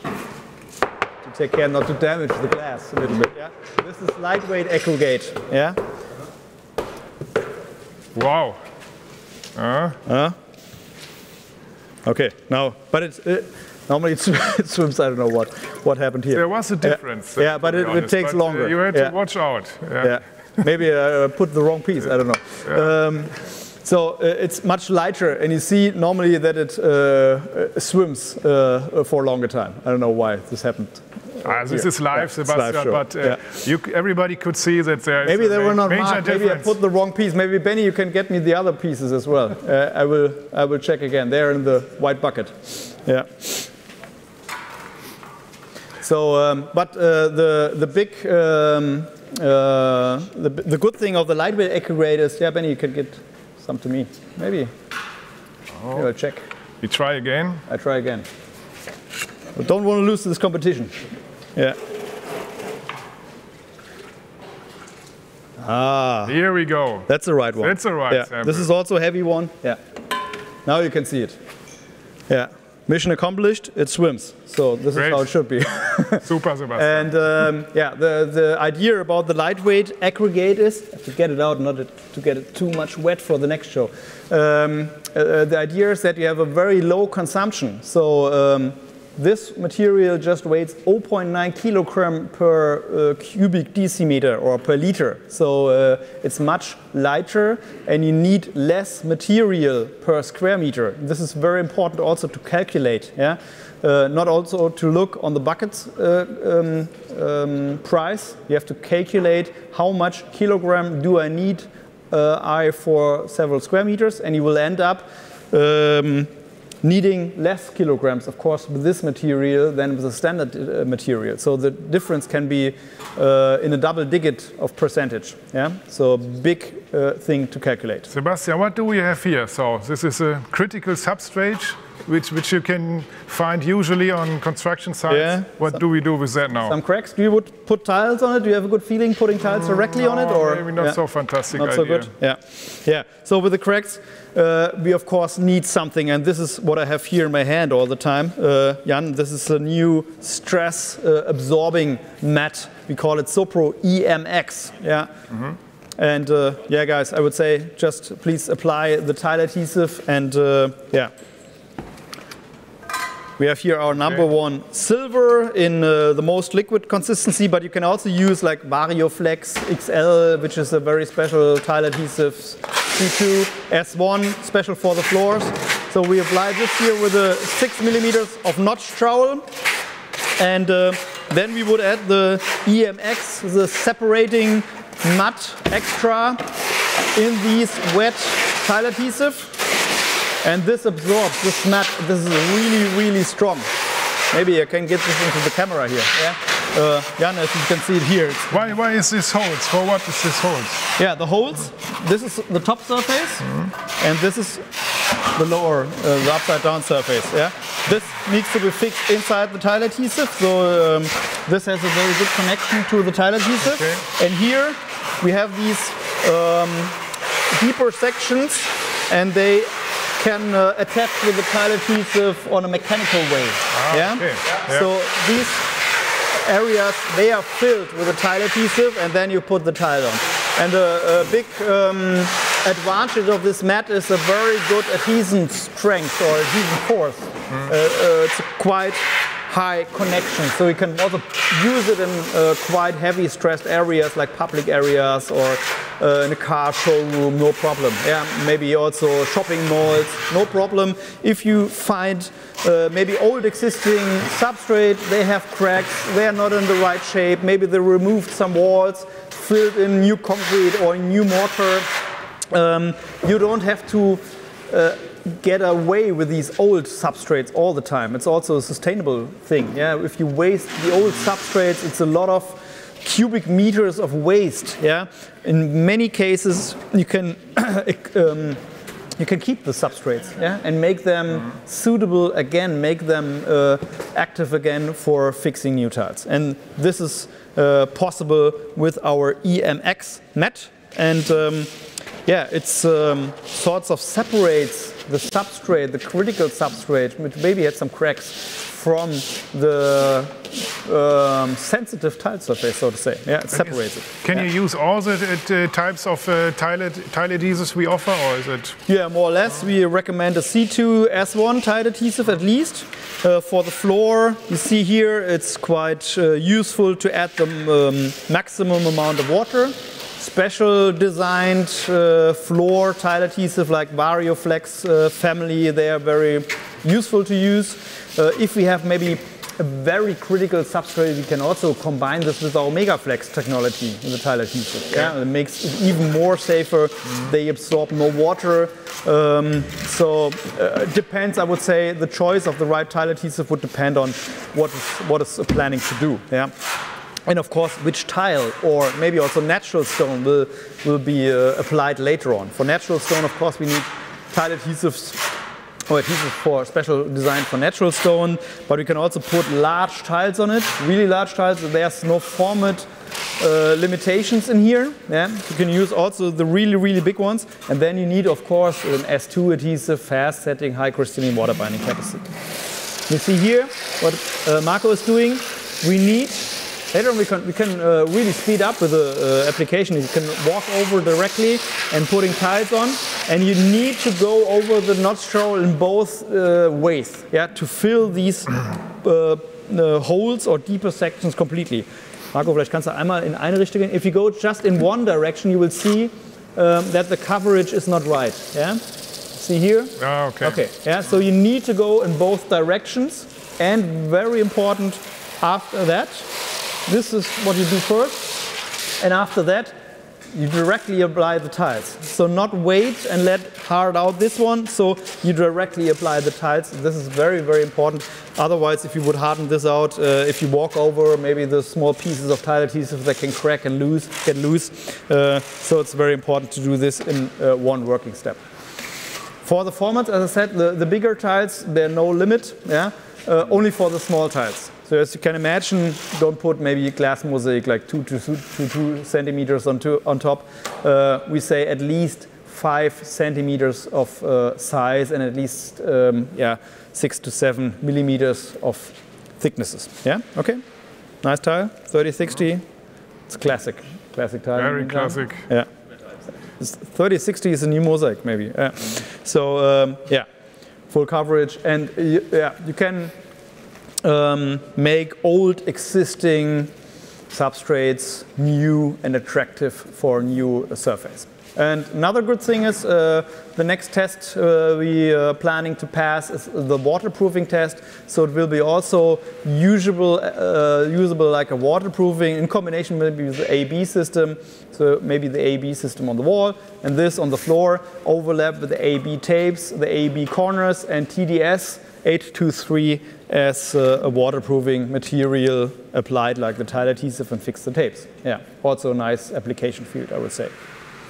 To take care not to damage the glass a little bit. Yeah? This is lightweight aggregate. Yeah. Wow. Okay. Now, but it's. Normally it swims, I don't know what happened here. There was a difference. Yeah, but it takes longer. You had to watch out. Yeah. Maybe I put the wrong piece, I don't know. Yeah. So it's much lighter, and you see normally that it swims for a longer time. I don't know why this happened. This is live, Sebastian, but everybody could see that there is maybe they were not major marked. difference. Maybe I put the wrong piece. Maybe Benny, you can get me the other pieces as well. I will check again. They're in the white bucket. Yeah. So, but the good thing of the lightweight aggregate is, Benny, you can get some to me, maybe. I'll check. You try again. I try again. But don't want to lose this competition. Yeah. Here we go. That's the right one. That's the right sample. This is also a heavy one. Yeah. Now you can see it. Yeah. Mission accomplished, it swims. So this is how it should be. Super, Sebastian. And the idea about the lightweight aggregate is, to get it out, not to get it too much wet for the next show. The idea is that you have a very low consumption. So, so you can use it this material just weighs 0.9 kilogram per cubic decimeter or per liter. So it's much lighter and you need less material per square meter. This is very important also to calculate. Yeah? Not also to look on the buckets price. You have to calculate how much kilogram do I need for several square meters, and you will end up needing less kilograms, of course, with this material than with the standard material. So the difference can be in a double digit of percentage. Yeah? So big thing to calculate. Sebastian, what do we have here? So this is a critical substrate, which you can find usually on construction sites. Yeah. What do we do with that now? Some cracks. Do you would put tiles on it? Do you have a good feeling putting tiles directly on it? Or maybe not so fantastic not idea. So good. Yeah. Yeah. So with the cracks, we of course need something, and this is what I have here in my hand all the time. Jan, this is a new stress absorbing mat. We call it Sopro EMX. Yeah. Mm-hmm. And yeah, guys, I would say just please apply the tile adhesive and yeah. We have here our number one silver in the most liquid consistency, but you can also use like Megaflex XL, which is a very special tile adhesive, C2, S1, special for the floors. So we apply this here with a 6 millimeters of notch trowel. And then we would add the EMX, the separating nut extra in these wet tile adhesive. And this absorbs, this mat, this is really, really strong. Maybe I can get this into the camera here. Yeah? Jan, as you can see it here. Why is this holes? For what is this holes? Yeah, the holes, this is the top surface, and this is the lower, the upside down surface. Yeah? This needs to be fixed inside the tile adhesive, so this has a very good connection to the tile adhesive. Okay. And here we have these deeper sections, and they can attach with the tile adhesive on a mechanical way. Yeah? Okay. Yeah. So these areas, they are filled with the tile adhesive, and then you put the tile on. And a big advantage of this mat is a very good adhesion strength or adhesion force. It's a quite high connection, so you can also use it in quite heavy stressed areas like public areas or in a car showroom, no problem. Yeah, maybe also shopping malls, no problem. If you find maybe old existing substrate, they have cracks, they are not in the right shape, maybe they removed some walls, filled in new concrete or new mortar. You don't have to get away with these old substrates all the time. It's also a sustainable thing. Yeah, if you waste the old substrates, it's a lot of cubic meters of waste. Yeah, in many cases you can keep the substrates. Yeah, and make them suitable again, make them active again for fixing new tiles. And this is possible with our EMX mat. And yeah, it's sorts of separates the substrate, the critical substrate, which maybe had some cracks, from the sensitive tile surface, so to say. Yeah, it separates it. Can you use all the types of tile adhesives we offer, or is it? Yeah, more or less. We recommend a C2 S1 tile adhesive at least. For the floor, you see here, it's quite useful to add the maximum amount of water. Special designed floor tile adhesive like Megaflex family, they are very useful to use. If we have maybe a very critical substrate, we can also combine this with our Megaflex technology in the tile adhesive. Yeah, it makes it even more safer. They absorb no water. So it depends, I would say, the choice of the right tile adhesive would depend on what is planning to do. Yeah. And of course, which tile or maybe also natural stone will be applied later on. For natural stone, of course, we need tile adhesives or adhesive for special design for natural stone, but we can also put large tiles on it, really large tiles. There's no format limitations in here. Yeah? You can use also the really, really big ones. And then you need, of course, an S2 adhesive, fast setting, high crystalline water binding capacity. You see here what Marco is doing. We need Later on we can really speed up with the application. You can walk over directly and putting tiles on, and you need to go over the notch trowel in both ways, yeah, to fill these holes or deeper sections completely. Marco, vielleicht kannst du einmal in eine Richtung gehen. If you go just in one direction, you will see that the coverage is not right. Yeah? See here? Oh, okay. Okay. Yeah. So you need to go in both directions, and very important, after that, this is what you do first, and after that, you directly apply the tiles. So not wait and let hard out this one, so you directly apply the tiles. This is very, very important. Otherwise, if you would harden this out, if you walk over maybe the small pieces of tile adhesive, they can crack and get loose. So it's very important to do this in one working step. For the formats, as I said, the bigger tiles, there are no limit, yeah? Only for the small tiles. So as you can imagine, don't put maybe glass mosaic like 2 to 2 centimeters on top. We say at least 5 centimeters of size and at least 6 to 7 millimeters of thicknesses. Yeah, okay. Nice tile, 3060. It's classic tile. Very classic. Yeah. 3060 is a new mosaic maybe. Yeah. So yeah, full coverage, and you can make old existing substrates new and attractive for a new surface. And another good thing is the next test we are planning to pass is the waterproofing test. So it will be also usable like a waterproofing in combination maybe with the AB system. So maybe the AB system on the wall and this on the floor, overlap with the AB tapes, the AB corners, and TDS 823 as a waterproofing material applied like the tile adhesive and fix the tapes. Yeah, also a nice application field, I would say.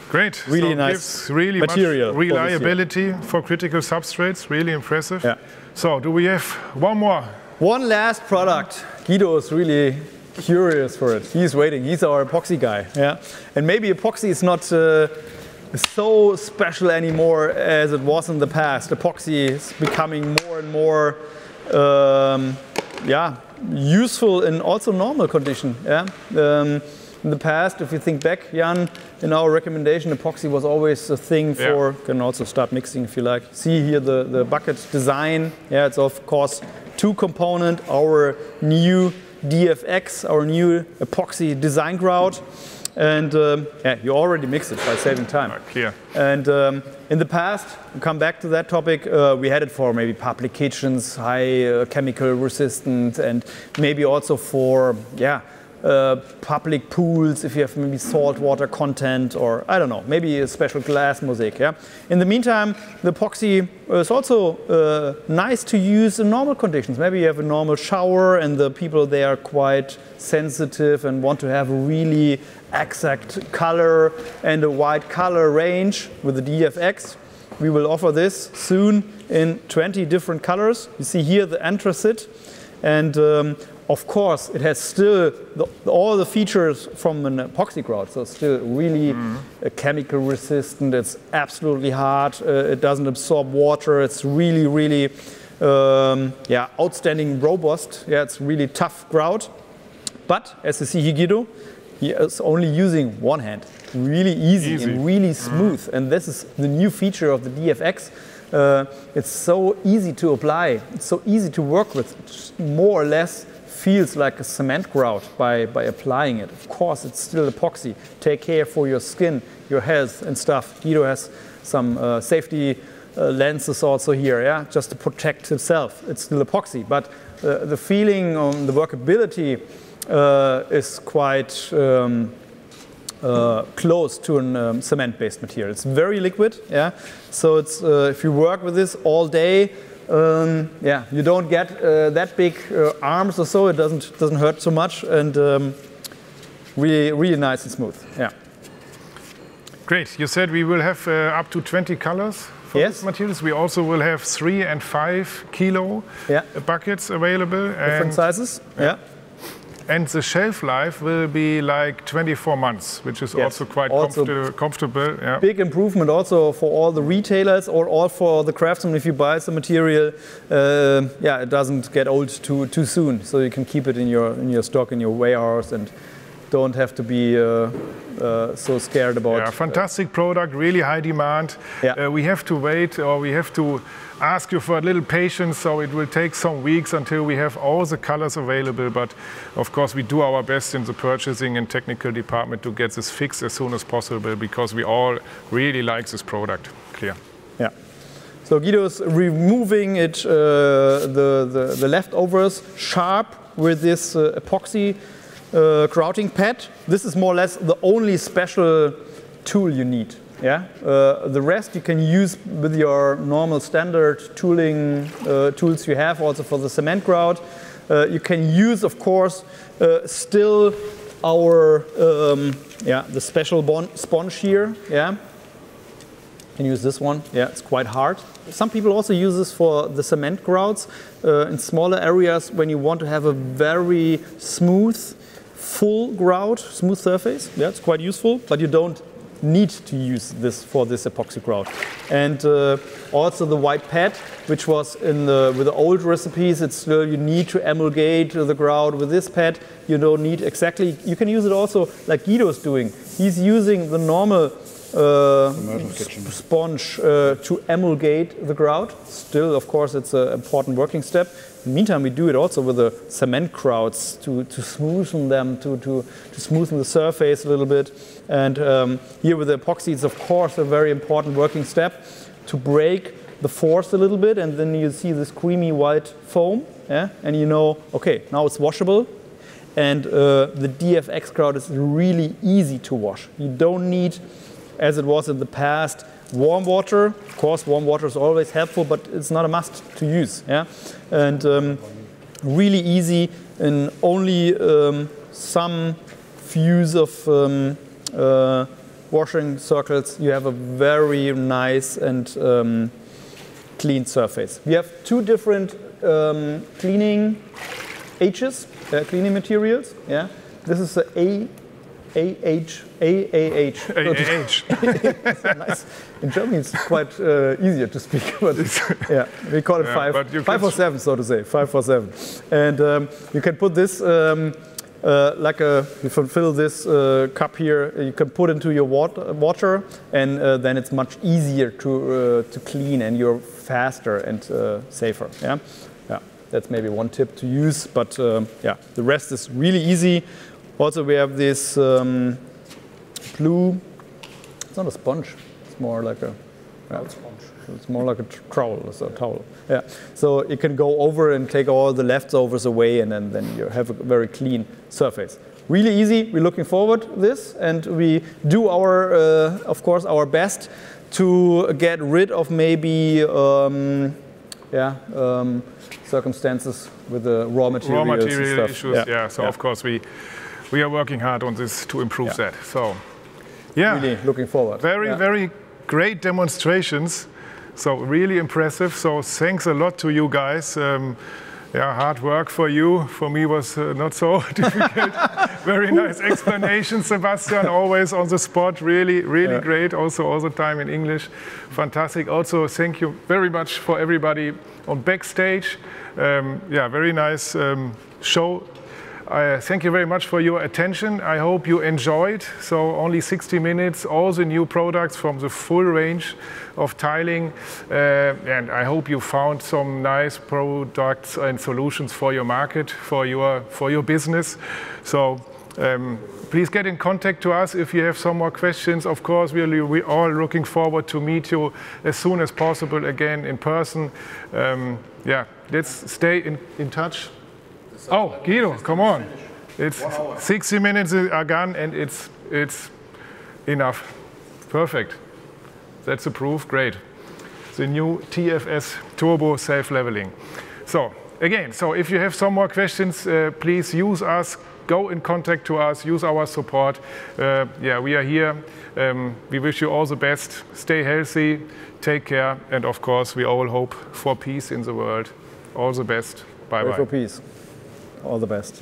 Great. Really so nice gives really material much reliability for critical substrates. Really impressive. Yeah. So do we have one more? One last product. Guido is really curious for it. He's waiting. He's our epoxy guy. Yeah. And maybe epoxy is not so special anymore as it was in the past. Epoxy is becoming more and more useful in also normal condition. Yeah. In the past, if you think back, Jan, in our recommendation, epoxy was always a thing for, can also start mixing if you like. See here the bucket design. Yeah, it's of course 2-component, our new DFX, our new epoxy design grout. And you already mix it by saving time. Clear. And in the past, we come back to that topic, we had it for maybe public kitchens, high chemical resistant, and maybe also for, public pools, if you have maybe salt water content, or I don't know, maybe a special glass mosaic. Yeah. In the meantime, the epoxy is also nice to use in normal conditions. Maybe you have a normal shower, and the people they are quite sensitive and want to have a really exact color and a wide color range with the DFX. We will offer this soon in 20 different colors. You see here the anthracite, and of course, it has still all the features from an epoxy grout, so it's still really chemical resistant. It's absolutely hard. It doesn't absorb water. It's really, really, outstanding, robust. Yeah, it's really tough grout. But as you see here, Guido, he is only using one hand. Really easy. And really smooth. And this is the new feature of the DFX. It's so easy to apply. It's so easy to work with. It's more or less feels like a cement grout by applying it. Of course, it's still epoxy. Take care for your skin, your health and stuff. Guido has some safety lenses also here, yeah, just to protect himself. It's still epoxy, but the feeling on the workability is quite close to a cement-based material. It's very liquid, yeah. So it's if you work with this all day, you don't get that big arms or so. It doesn't hurt so much, and really nice and smooth. Yeah. Great. You said we will have up to 20 colors for these materials. We also will have 3 and 5 kilo buckets available. Different sizes. Yeah. And the shelf life will be like 24 months, which is also quite comfortable. Yeah. Big improvement also for all the retailers or all for the craftsmen. If you buy some material, yeah, it doesn't get old too soon. So you can keep it in your stock, in your warehouse, and don't have to be so scared about. Yeah, fantastic product, really high demand. Yeah. We have to wait, or we have to ask you for a little patience, so it will take some weeks until we have all the colors available. But of course, we do our best in the purchasing and technical department to get this fixed as soon as possible, because we all really like this product. Clear. Yeah. So Guido's removing it, the leftovers sharp with this epoxy grouting pad. This is more or less the only special tool you need. Yeah, the rest you can use with your normal standard tooling tools you have also for the cement grout. You can use, of course, still our the special sponge here. Yeah, you can use this one. Yeah, it's quite hard. Some people also use this for the cement grouts in smaller areas when you want to have a very smooth, full grout, smooth surface. Yeah, it's quite useful, but you don't need to use this for this epoxy grout. And also the white pad, which was with the old recipes, it's still you need to emulgate the grout with this pad. You don't need exactly. You can use it also like Guido's doing. He's using the normal sponge to emulgate the grout. Still, of course, it's an important working step. In the meantime, we do it also with the cement grouts to smoothen them, to smoothen the surface a little bit. And here with the epoxy, it's of course a very important working step to break the force a little bit, and then you see this creamy white foam, yeah? And you know, okay, now it's washable. And the DFX grout is really easy to wash. You don't need, as it was in the past, warm water. Of course, warm water is always helpful, but it's not a must to use. Yeah, and really easy. In only some views of washing circles, you have a very nice and clean surface. We have two different cleaning H's, cleaning materials. Yeah, this is the AAH. Nice. In Germany, it's quite easier to speak, but yeah, we call it 547, so to say, 547. And you can put this you fulfill this cup here. You can put into your water, and then it's much easier to clean, and you're faster and safer. Yeah, yeah. That's maybe one tip to use, but yeah, the rest is really easy. Also, we have this blue. It's not a sponge. It's more like a sponge. It's more like a trowel. It's a towel. Yeah. So you can go over and take all the leftovers away, and then you have a very clean surface. Really easy. We're looking forward to this, and we do our, of course, our best to get rid of maybe, circumstances with the raw materials. Raw material and stuff. issues. Yeah. So of course we are working hard on this to improve that. So, yeah, really looking forward. Very great demonstrations. So really impressive. So thanks a lot to you guys. Hard work for you. For me was not so difficult. Very nice explanation, Sebastian. Always on the spot. Really great. Also all the time in English. Fantastic. Also thank you very much for everybody on backstage. Very nice show. Thank you very much for your attention. I hope you enjoyed. So only 60 minutes, all the new products from the full range of tiling. And I hope you found some nice products and solutions for your market, for your business. So please get in contact to us if you have some more questions. Of course, we're all looking forward to meet you as soon as possible again in person. Let's stay in touch. Oh, Guido, come on. It's 60 minutes are gone, and it's enough. Perfect. That's the proof. Great. The new TFS Turbo Self-Leveling. So again, if you have some more questions, please use us. Go in contact to us. Use our support. We are here. We wish you all the best. Stay healthy. Take care. And of course, we all hope for peace in the world. All the best. Bye-bye. Pray for peace. All the best.